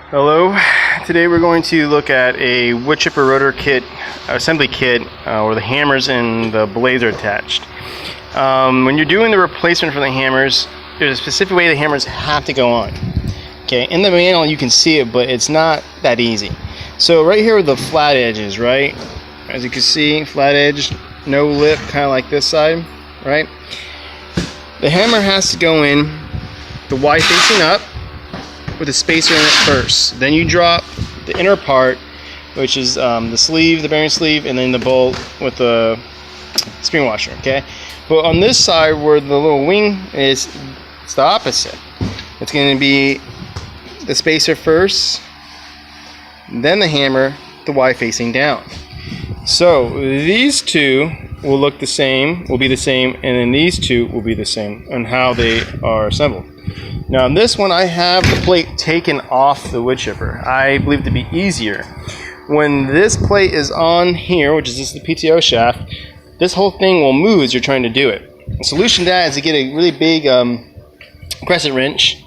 Hello, today we're going to look at a wood chipper rotor kit, assembly kit, where the hammers and the blades are attached. When you're doing the replacement for the hammers, there's a specific way the hammers have to go on. Okay, in the manual you can see it, but it's not that easy. So right here are the flat edges, right? As you can see, flat edge, no lip, kind of like this side, right? The hammer has to go in the Y facing up, with a spacer in it first. Then you drop the inner part, which is the sleeve, the bearing sleeve, and then the bolt with the spring washer, okay? But on this side where the little wing is, it's the opposite. It's going to be the spacer first, then the hammer, the Y facing down. So these two will look the same, will be the same, and then these two will be the same on how they are assembled. Now on this one I have the plate taken off the wood chipper. I believe it to be easier. When this plate is on here, which is just the PTO shaft, this whole thing will move as you're trying to do it. The solution to that is to get a really big crescent wrench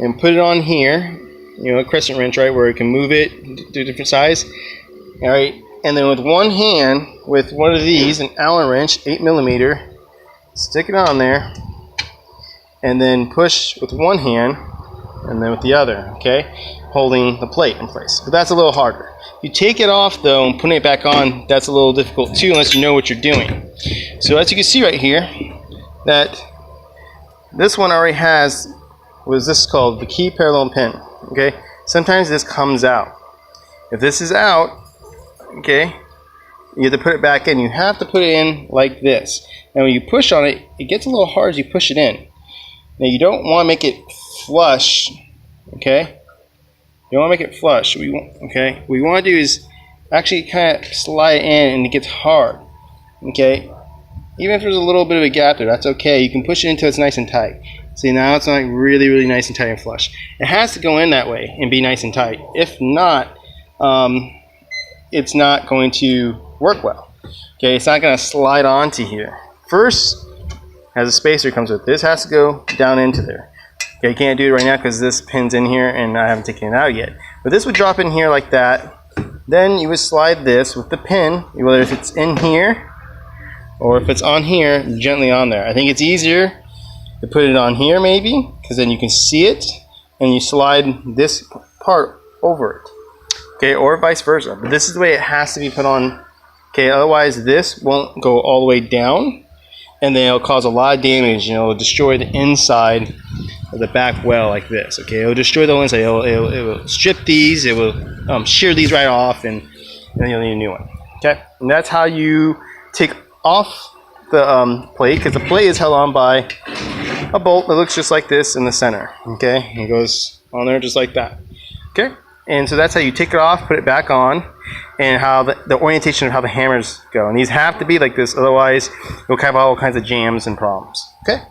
and put it on here, you know, a crescent wrench, right, where it can move it to a different size. All right, and then with one hand, with one of these, an Allen wrench, 8mm, stick it on there, and then push with one hand, and then with the other, okay, holding the plate in place. But that's a little harder. You take it off though and putting it back on, that's a little difficult too, unless you know what you're doing. So as you can see right here, that this one already has what is this called, the key parallel pin. Okay, sometimes this comes out. If this is out, okay, you have to put it back in. You have to put it in like this. And when you push on it, it gets a little hard as you push it in. Now you don't want to make it flush, okay? You don't want to make it flush. What we want to do is actually kind of slide it in, and it gets hard, okay? Even if there's a little bit of a gap there, that's okay. You can push it until it's nice and tight. See, now it's not really, really nice and tight and flush. It has to go in that way and be nice and tight. If not, it's not going to work well. Okay, it's not going to slide onto here. First, as a spacer comes with, this has to go down into there. Okay, you can't do it right now because this pin's in here and I haven't taken it out yet. But this would drop in here like that. Then you would slide this with the pin, whether if it's in here or if it's on here, gently on there. I think it's easier to put it on here maybe, because then you can see it and you slide this part over it. Okay, or vice versa. But this is the way it has to be put on. Okay, otherwise this won't go all the way down, and then it'll cause a lot of damage. You know, it'll destroy the inside of the back well like this. Okay, it'll destroy the whole inside. It will strip these. It will shear these right off, and then you'll need a new one. Okay, and that's how you take off the plate, because the plate is held on by a bolt that looks just like this in the center. Okay, and it goes on there just like that. Okay, and so that's how you take it off, put it back on, and how the orientation of how the hammers go. And these have to be like this, otherwise you'll have all kinds of jams and problems. Okay.